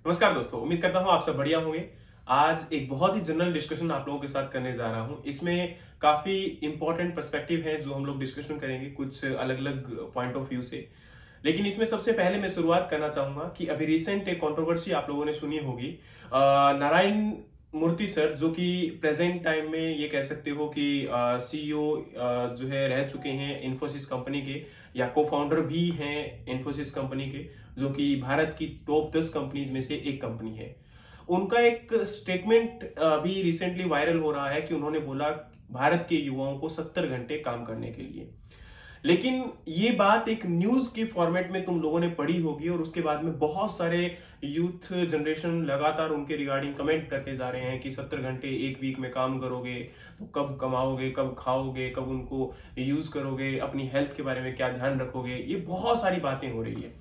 नमस्कार दोस्तों, उम्मीद करता हूँ आप सब बढ़िया होंगे। आज एक बहुत ही जनरल डिस्कशन आप लोगों के साथ करने जा रहा हूँ। इसमें काफ़ी इम्पोर्टेंट पर्सपेक्टिव हैं जो हम लोग डिस्कशन करेंगे कुछ अलग-अलग पॉइंट ऑफ व्यू से। लेकिन इसमें सबसे पहले मैं शुरुआत करना चाहूँगा कि अभी रिसेंट एक कंट्रोवर्सी आप लोगों ने सुनी होगी। नारायण मूर्ति सर जो कि प्रेज़ेंट टाइम में ये कह सकते हो कि सीईओ जो है रह चुके हैं इन्फोसिस कंपनी के या को-फाउंडर भी हैं इन्फोसिस कंपनी के, जो कि भारत की टॉप 10 कंपनीज में से एक कंपनी है। उनका एक स्टेटमेंट अभी रिसेंटली वायरल हो रहा है कि उन्होंने बोला भारत के युवाओं को 70 घंटे काम करने के लिए। लेकिन ये बात एक न्यूज़ के फॉर्मेट में तुम लोगों ने पढ़ी होगी और उसके बाद में बहुत सारे यूथ जनरेशन लगातार उनके रिगार्डिंग कमेंट करते जा रहे हैं कि 70 घंटे एक वीक में काम करोगे तो कब कमाओगे, कब खाओगे, कब उनको यूज़ करोगे, अपनी हेल्थ के बारे में क्या ध्यान रखोगे। ये बहुत सारी बातें हो रही है।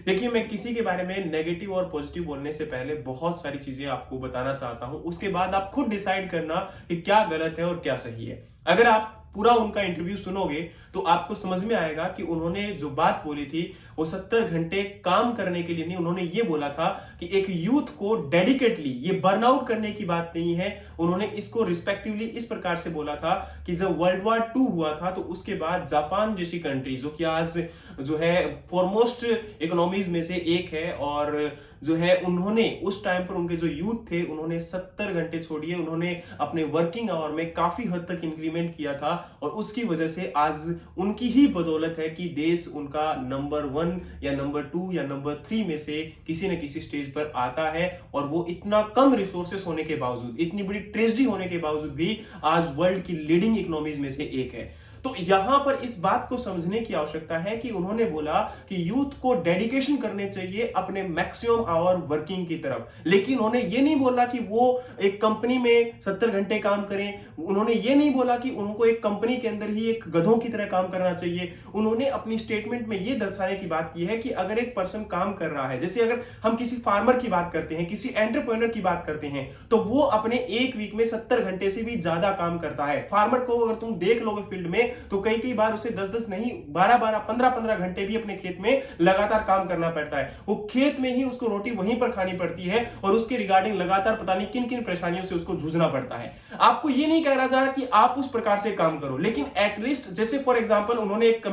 देखिए, मैं किसी के बारे में नेगेटिव और पॉजिटिव बोलने से पहले बहुत सारी चीजें आपको बताना चाहता हूं। उसके बाद आप खुद डिसाइड करना कि क्या गलत है और क्या सही है। अगर आप पूरा उनका इंटरव्यू सुनोगे तो आपको समझ में आएगा कि उन्होंने जो बात बोली थी वो 70 घंटे काम करने के लिए नहीं, उन्होंने ये बोला था कि एक यूथ को डेडिकेटली, ये बर्नआउट करने की बात नहीं है। उन्होंने इसको रिस्पेक्टिवली इस प्रकार से बोला था कि जब वर्ल्ड वॉर 2 हुआ था तो उसके बाद जापान जैसी कंट्री जो कि आज जो है फॉरमोस्ट इकोनॉमीज में से एक है, और जो है उन्होंने उस टाइम पर उनके जो यूथ थे उन्होंने 70 घंटे छोड़िए, उन्होंने अपने वर्किंग आवर में काफी हद तक इंक्रीमेंट किया था और उसकी वजह से आज उनकी ही बदौलत है कि देश उनका नंबर 1 या नंबर 2 या नंबर 3 में से किसी न किसी स्टेज पर आता है। और वो इतना कम रिसोर्सेस होने के बावजूद, इतनी बड़ी ट्रेजेडी होने के बावजूद भी आज वर्ल्ड की लीडिंग इकोनॉमीज में से एक है। तो यहां पर इस बात को समझने की आवश्यकता है कि उन्होंने बोला कि यूथ को डेडिकेशन करने चाहिए अपने मैक्सिमम आवर वर्किंग की तरफ, लेकिन उन्होंने ये नहीं बोला कि वो एक कंपनी में 70 घंटे काम करें। उन्होंने ये नहीं बोला कि उनको एक कंपनी के अंदर ही एक गधों की तरह काम करना चाहिए। उन्होंने अपनी स्टेटमेंट में ये दर्शाने की बात की है कि अगर एक पर्सन काम कर रहा है, जैसे अगर हम किसी फार्मर की बात करते हैं, किसी एंटरप्रेन्योर की बात करते हैं, तो वो अपने एक वीक में 70 घंटे से भी ज्यादा काम करता है। फार्मर को अगर तुम देख लोगे फील्ड में तो कई कई बार उसे 10-10 नहीं 12-12 15-15 घंटे भी अपने खेत में लगातार काम करना पड़ता है। वो खेत में ही उसको रोटी वहीं पर खानी पड़ती है और उसके रिगार्डिंग लगातार पता नहीं किन किन परेशानियों से उसको जूझना पड़ता है। आपको ये नहीं कह रहा जा रहा कि आप उस प्रकार से काम करो, लेकिन एटलीस्ट जैसे फॉर एग्जांपल उन्होंने एक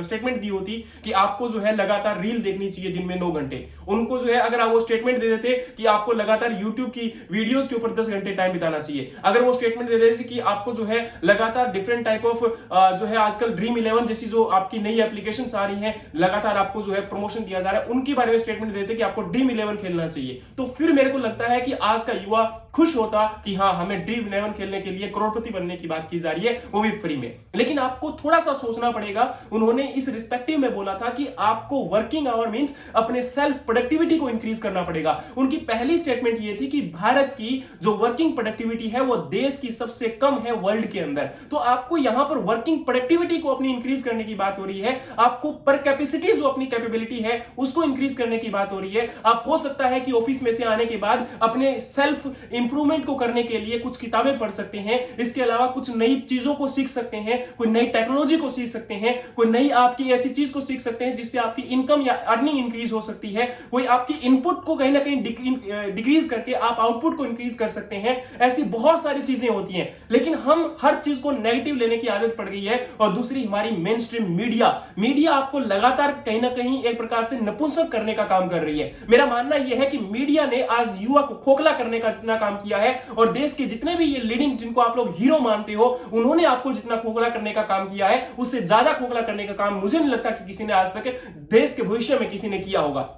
स्टेटमेंट दी होती कि आपको जो है लगातार रील देखनी चाहिए दिन में 9 घंटे। उनको जो है अगर आप वो स्टेटमेंट दे देते कि आपको लगातार यूट्यूब की वीडियोस के ऊपर 10 घंटे टाइम बिताना चाहिए, अगर वो स्टेटमेंट दे देते कि आपको जो है लगातार डिफरेंट टाइप ऑफ जो है आजकल ड्रीम 11 जैसी जो आपकी नई एप्लीकेशंस आ रही हैं, लगातार आपको जो है प्रमोशन दिया जा रहा है, उनके बारे में स्टेटमेंट देते कि आपको ड्रीम 11 खेलना चाहिए, तो फिर मेरे को लगता है कि आज का युवा खुश होता कि हाँ, हमें ड्रीम 11 खेलने के लिए करोड़पति बनने की बात की जा रही है, वो भी फ्री में। लेकिन आपको थोड़ा सा सोचना पड़ेगा। उन्होंने इस रिस्पेक्टिव में बोला था कि आपको वर्किंग आवर मींस अपने सेल्फ प्रोडक्टिविटी को इंक्रीज करना पड़ेगा। उनकी पहली स्टेटमेंट ये थी कि भारत की जो वर्किंग प्रोडक्टिविटी है वो देश की सबसे कम है वर्ल्ड के अंदर। तो आपको यहां पर वर्किंग प्रोडक्टिविटी को अपनी इंक्रीज करने की बात हो रही है, आपको पर कैपेसिटी जो अपनी कैपेबिलिटी है उसको इंक्रीज करने की बात हो रही है। आप हो सकता है कि ऑफिस में से आने के बाद अपने सेल्फ इंप्रूवमेंट को करने के लिए कुछ किताबें पढ़ सकते हैं, इसके अलावा कुछ नई चीजों को सीख सकते हैं, कोई नई टेक्नोलॉजी को सीख सकते हैं, कोई नई आपकी ऐसी चीज को सीख सकते हैं जिससे आपकी इनकम या अर्निंग इंक्रीज हो सकती है, कोई आपकी इनपुट को कहीं ना कहीं डिक्रीज करके आप आउटपुट को इंक्रीज कर सकते हैं। ऐसी बहुत सारी चीजें होती हैं, लेकिन हम हर चीज को नेगेटिव लेने की आदत पड़ गई है। और दूसरी हमारी मेन स्ट्रीम मीडिया आपको लगातार कहीं ना कहीं एक प्रकार से नपुंसक करने का काम कर रही है। मेरा मानना यह है कि मीडिया ने आज युवा को खोखला करने का जितना काम किया है, और देश के जितने भी ये लीडिंग जिनको आप लोग हीरो मानते हो, उन्होंने आपको जितना खोखला करने का काम किया है उससे ज्यादा खोखला करने का काम मुझे नहीं लगता कि किसी ने आज तक देश के भविष्य में किसी ने किया होगा।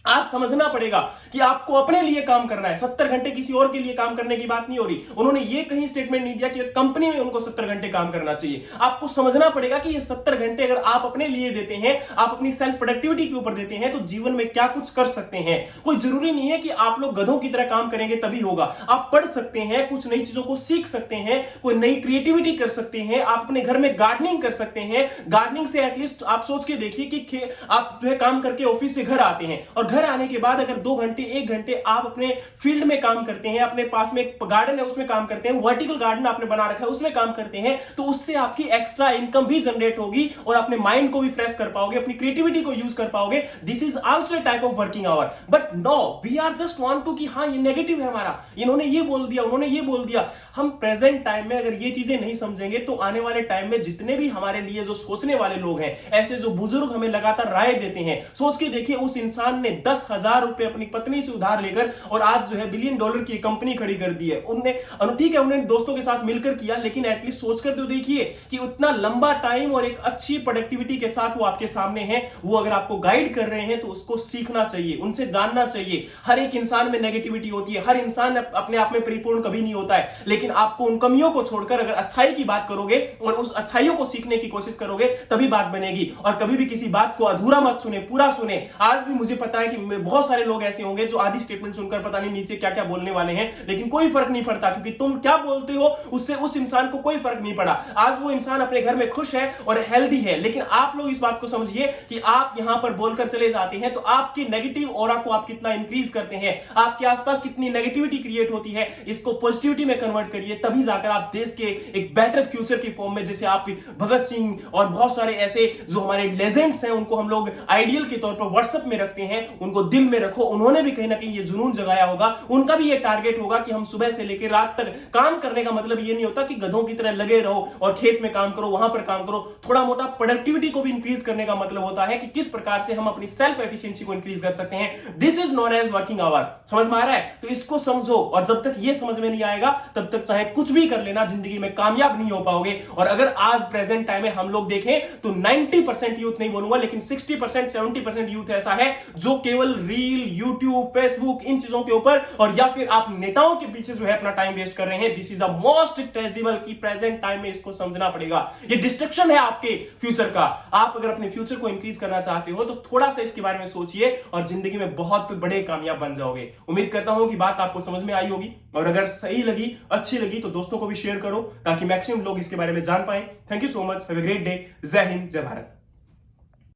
आज समझना पड़ेगा कि आपको अपने लिए काम करना है। 70 घंटे किसी और के लिए काम करने की बात नहीं हो रही। उन्होंने ये कहीं स्टेटमेंट नहीं दिया कि कंपनी में उनको 70 घंटे काम करना चाहिए। आपको समझना पड़ेगा कि ये 70 घंटे अगर आप अपने लिए देते हैं, आप अपनी सेल्फ प्रोडक्टिविटी के ऊपर देते हैं, तो जीवन में क्या कुछ कर सकते हैं। कोई जरूरी नहीं है कि आप लोग गधों की तरह काम करेंगे तभी होगा। आप पढ़ सकते हैं, कुछ नई चीजों को सीख सकते हैं, कोई नई क्रिएटिविटी कर सकते हैं, आप अपने घर में गार्डनिंग कर सकते हैं। गार्डनिंग से एटलीस्ट आप सोच के देखिए कि आप जो है काम करके ऑफिस से घर आते हैं और घर आने के बाद अगर 2 घंटे 1 घंटे आप अपने फील्ड में काम करते हैं, अपने पास में एक गार्डन है उसमें काम करते हैं, वर्टिकल गार्डन आपने बना रखा है उसमें काम करते हैं, तो उससे आपकी एक्स्ट्रा इनकम भी जनरेट होगी और अपने माइंड को भी फ्रेश कर पाओगे, अपनी क्रिएटिविटी को यूज कर पाओगे। This is also a type of working hour. But no, we are just want to कि हाँ ये नेगेटिव है हमारा, इन्होंने ये बोल दिया, उन्होंने ये बोल दिया। हम प्रेजेंट टाइम में अगर ये चीजें नहीं समझेंगे तो आने वाले टाइम में जितने भी हमारे लिए जो सोचने वाले लोग हैं, ऐसे जो बुजुर्ग हमें लगातार राय देते हैं, सोच के देखिए उस इंसान ने 10,000 रुपए अपनी पत्नी से उधार लेकर और आज जो है $1 बिलियन की कंपनी खड़ी कर दी है। उनने ठीक है उन्होंने दोस्तों के साथ मिलकर किया, लेकिन एटलीस्ट सोचकर तो देखिए कि उतना लंबा टाइम और एक अच्छी प्रोडक्टिविटी के साथ वो आपके सामने है, वो अगर आपको गाइड कर रहे हैं तो उसको सीखना चाहिए, उनसे जानना चाहिए। हर एक इंसान में नेगेटिविटी होती है, हर इंसान अपने आप में परिपूर्ण कभी नहीं होता है, लेकिन आपको उन कमियों को छोड़कर अगर अच्छाई की बात करोगे और उस अच्छाइयों को सीखने की कोशिश करोगे तभी बात बनेगी। और कभी भी किसी बात को अधूरा मत सुने, पूरा सुने। आज भी मुझे पता है कि बहुत सारे लोग ऐसे होंगे जो आधी स्टेटमेंट सुनकर पता नहीं नीचे क्या क्या बोलने वाले हैं, लेकिन कोई फर्क नहीं पड़ता, क्योंकि तुम क्या बोलते हो उससे उस इंसान को कोई फर्क नहीं पड़ा। आज वो इंसान अपने घर में खुश है और हेल्दी है, लेकिन आप लोग इस बात को समझिए कि आप यहां पर बोलकर चले जाते हैं तो आपकी नेगेटिव ऑरा को आप कितना इंक्रीज करते हैं, आपके आसपास कितनी नेगेटिविटी क्रिएट होती है, इसको पॉजिटिविटी में कन्वर्ट करिए, तभी जाकर आप देश के एक बेटर फ्यूचर की फॉर्म में, जैसे आप भगत सिंह और बहुत सारे ऐसे जो हमारे लेजेंड्स हैं उनको हम लोग आइडियल के तौर पर व्हाट्सएप में रखते हैं, उनको दिल में रखो। उन्होंने भी कहीं ना कहीं ये जुनून जगाया होगा, उनका भी ये टारगेट होगा कि हम सुबह से लेकर रात तक काम करने का मतलब ये नहीं होता कि गधों की तरह लगे रहो और खेत में काम करो, वहां पर काम करो। थोड़ा मोटा प्रोडक्टिविटी को भी इंक्रीज करने का मतलब होता है कि किस प्रकार से हम अपनी सेल्फ एफिशिएंसी को इंक्रीज कर सकते हैं। This is known as working hour. समझ में आ रहा है? तो इसको समझो, और जब तक ये समझ में नहीं आएगा तब तक चाहे कुछ भी कर लेना, जिंदगी में कामयाब नहीं हो पाओगे। और अगर आज प्रेजेंट टाइम में हम लोग देखें तो 90% यूथ नहीं बोलूंगा, लेकिन 60% 70% यूथ ऐसा है जो केवल रील, यूट्यूब, फेसबुक, इन चीजों के ऊपर और या फिर आप नेताओं के पीछे जो है अपना टाइम वेस्ट कर रहे हैं। दिस इज द मोस्ट ट्रेजिबल की प्रेजेंट टाइम में इसको समझना पड़ेगा। ये डिस्ट्रक्शन है आपके फ्यूचर का। आप अगर अपने फ्यूचर को इंक्रीज करना चाहते हो तो थोड़ा सा इसके बारे में सोचिए और जिंदगी में बहुत बड़े कामयाब बन जाओगे। उम्मीद करता हूं कि बात आपको समझ में आई होगी, और अगर सही लगी, अच्छी लगी तो दोस्तों को भी शेयर करो ताकि मैक्सिमम लोग इसके बारे में जान पाए। Thank you so much, have a great day. जय हिंद, जय भारत।